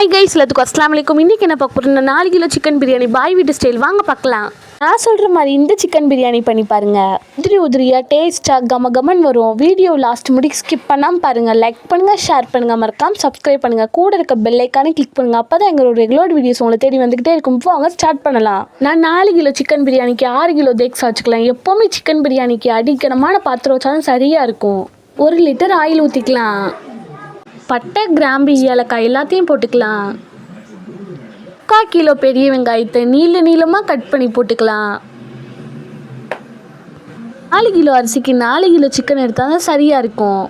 Hi guys, अस्सलाम वालेकुम. இன்றைக்கி என்ன பார்க்க போகிறோம்? 4 கிலோ சிக்கன் பிரியாணி பாய் வீட்டு ஸ்டைல் வாங்க பார்க்கலாம். நான் சொல்கிற மாதிரி இந்த சிக்கன் பிரியாணி பண்ணி பாருங்கள். உதிரியாக டேஸ்ட்டாக கமகமன் வரும். வீடியோ லாஸ்ட் முடி ஸ்கிப் பண்ணாமல் பாருங்கள். லைக் பண்ணுங்கள், ஷேர் பண்ணுங்கள், மறக்காமல் சப்ஸ்கிரைப் பண்ணுங்கள். கூட இருக்க பெல் ஐக்கானே கிளிக் பண்ணுங்கள். அப்போ தான் எங்களோட ரெகுலர் வீடியோஸ் உங்களை தேடி வந்துக்கிட்டே இருக்கும். வாங்க ஸ்டார்ட் பண்ணலாம். நான் 4 கிலோ சிக்கன் பிரியாணிக்கு 6 கிலோ தேக்ஸ் வச்சுக்கலாம். எப்போவுமே சிக்கன் பிரியாணிக்கு அடிக்கணமான பாத்திரம் வச்சாலும் சரியாக இருக்கும். 1 லிட்டர் ஆயில் ஊற்றிக்கலாம். பட்டை, கிராம்பு, ஏலக்காய் எல்லாத்தையும் போட்டுக்கலாம். 3/4 கிலோ பெரிய வெங்காயத்தை நீளமாக கட் பண்ணி போட்டுக்கலாம். 4 கிலோ அரிசிக்கு 4 கிலோ சிக்கன் எடுத்தால் தான் சரியாக இருக்கும்.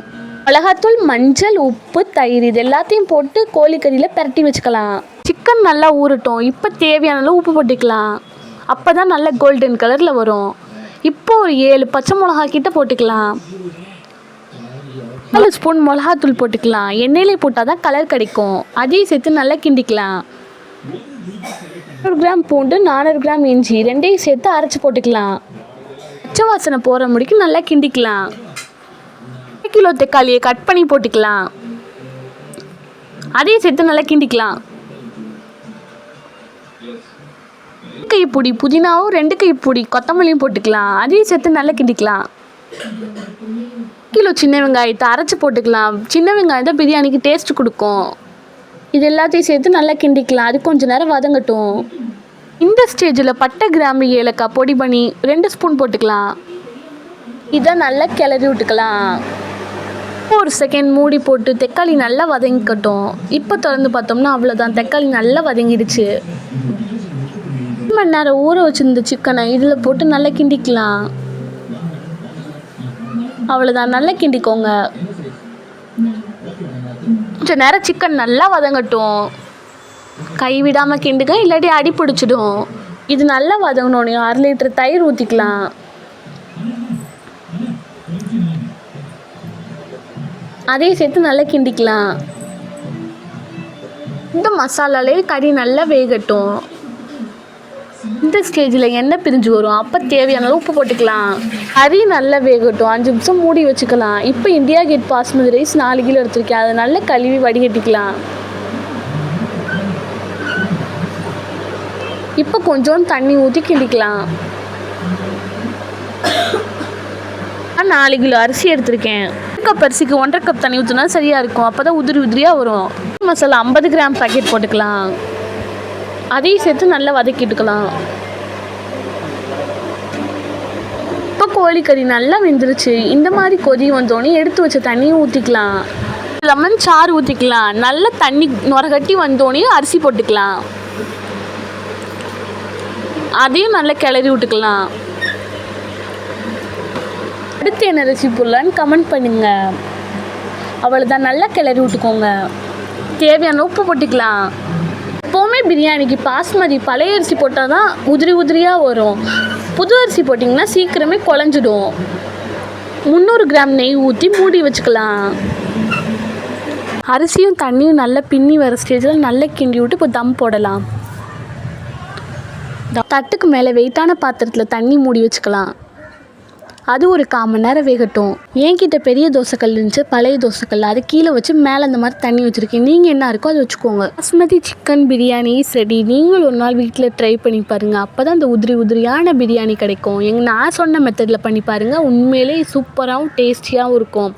மிளகாத்தூள், மஞ்சள், உப்பு, தயிர் இது எல்லாத்தையும் போட்டு கோழிக்கறியில் பிரட்டி வச்சுக்கலாம். சிக்கன் நல்லா ஊறட்டும். இப்போ தேவையான அளவு உப்பு போட்டுக்கலாம். அப்போ தான் நல்ல கோல்டன் கலரில் வரும். இப்போ ஒரு 7 பச்சை மிளகா கிட்ட போட்டுக்கலாம். 4 ஸ்பூன் மிளகாத்தூள் போட்டுக்கலாம். எண்ணெயிலே போட்டால் தான் கலர் கிடைக்கும். அதையும் சேர்த்து நல்லா கிண்டிக்கலாம். 100 கிராம் பூண்டு, 400 கிராம் இஞ்சி ரெண்டையும் சேர்த்து அரைச்சி போட்டுக்கலாம். பச்சை வாசனை போகிற முடிக்கும் நல்லா கிண்டிக்கலாம். 1 கிலோ தக்காளியை கட் பண்ணி போட்டுக்கலாம். அதையும் சேர்த்து நல்லா கிண்டிக்கலாம். கைப்பிடி புதினாவும் 2 கைப்பிடி கொத்தமல்லியும் போட்டுக்கலாம். அதையும் சேர்த்து நல்லா கிண்டிக்கலாம். 1 கிலோ சின்ன வெங்காயத்தை அரைச்சி போட்டுக்கலாம். சின்ன வெங்காயம் தான் பிரியாணிக்கு டேஸ்ட் கொடுக்கும். இது எல்லாத்தையும் சேர்த்து நல்லா கிண்டிக்கலாம். அது கொஞ்சம் நேரம் வதங்கட்டும். இந்த ஸ்டேஜில் பட்டை, கிராம்பு, ஏலக்காய் பொடி பண்ணி 2 ஸ்பூன் போட்டுக்கலாம். இதை நல்லா கிளறி விட்டுக்கலாம். 1 செகண்ட் மூடி போட்டு தக்காளி நல்லா வதங்கிக்கட்டும். இப்போ திறந்து பார்த்தோம்னா அவ்வளோதான், தக்காளி நல்லா வதங்கிடுச்சு. 1 மணி நேரம் ஊற வச்சுருந்த சிக்கனை இதில் போட்டு நல்லா கிண்டிக்கலாம். அவ்வளோதான், நல்லா கிண்டிக்கோங்க. கொஞ்சம் நேரம் சிக்கன் நல்லா வதங்கட்டும். கை விடாமல் கிண்டுங்க, இல்லாட்டி அடி பிடிச்சிடும். இது நல்லா வதங்கினோடனே 1/2 லிட்டர் தயிர் ஊற்றிக்கலாம். அதையும் சேர்த்து நல்லா கிண்டிக்கலாம். இந்த மசாலாலே கறி நல்லா வேகட்டும். இந்த ஸ்டேஜில் எண்ணெய் பிரிஞ்சு வரும். அப்போ தேவையான அளவு உப்பு போட்டுக்கலாம். கறி நல்லா வேகட்டும். 5 நிமிஷம் மூடி வச்சுக்கலாம். இப்போ India gate basmati rice 4 kilo எடுத்துருக்கேன். அதை நல்லா கழுவி வடிகட்டிக்கலாம். இப்போ கொஞ்சோண்டு தண்ணி ஊற்றி கிண்டிக்கலாம். 4 கிலோ அரிசி எடுத்திருக்கேன். 1 கப் அரிசிக்கு 1.5 கப் தண்ணி ஊற்றினா சரியாக இருக்கும். அப்போ தான் உதிரியாக வரும். மசாலா 50 கிராம் பாக்கெட் போட்டுக்கலாம். அதையும் சேர்த்து நல்லா வதக்கிட்டுக்கலாம். இப்போ கோழிக்கறி நல்லா வெந்துருச்சு. இந்த மாதிரி கொதி வந்தோடனே எடுத்து வச்ச தண்ணியை ஊற்றிக்கலாம். லெமன் சாறு ஊற்றிக்கலாம். நல்லா தண்ணி நுரகட்டி வந்தோடனே அரிசி போட்டுக்கலாம். அதையும் நல்லா கிளறி விட்டுக்கலாம். அடுத்து என்ன ரெசிபி போடலான்னு கமெண்ட் பண்ணுங்கள். அவ்வளோதான், நல்லா கிளறி விட்டுக்கோங்க. தேவையான உப்பு போட்டுக்கலாம். எப்போவுமே பிரியாணிக்கு பாஸ்மதி பழைய அரிசி போட்டால் தான் உதிரியாக வரும். புது அரிசி போட்டிங்கன்னா சீக்கிரமே குழஞ்சிடும். 300 கிராம் நெய் ஊற்றி மூடி வச்சுக்கலாம். அரிசியும் தண்ணியும் நல்லா பின்னி வர ஸ்டேஜில் நல்லா கிண்டி விட்டு இப்போ தம் போடலாம். தட்டுக்கு மேலே வெயிட்டான பாத்திரத்தில் தண்ணி மூடி வச்சுக்கலாம். அது ஒரு 1/4 மணி நேரம் வேகட்டும். என்கிட்ட பெரிய தோசைக்கல் இருந்துச்சு, பழைய தோசைக்கல். அது கீழே வச்சு மேலே அந்த மாதிரி தண்ணி வச்சுருக்கேன். நீங்கள் என்ன இருக்கோ அதை வச்சுக்கோங்க. Basmati chicken biryani ready. நீங்கள் ஒரு நாள் வீட்டில் ட்ரை பண்ணி பாருங்கள். அப்போ தான் அந்த உதிரியான பிரியாணி கிடைக்கும். நான் சொன்ன மெத்தடில் பண்ணி பாருங்கள். உண்மையிலே சூப்பராகவும் டேஸ்டியாகவும் இருக்கும்.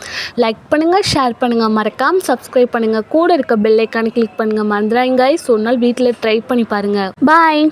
லைக் பண்ணுங்கள், ஷேர் பண்ணுங்கள், மறக்காமல் சப்ஸ்கிரைப் பண்ணுங்கள். கூட இருக்க பெல் ஐக்கானை கிளிக் பண்ணுங்கள். மறந்துடாதீங்க. ஒரு நாள் வீட்டில் ட்ரை பண்ணி பாருங்கள். பாய்.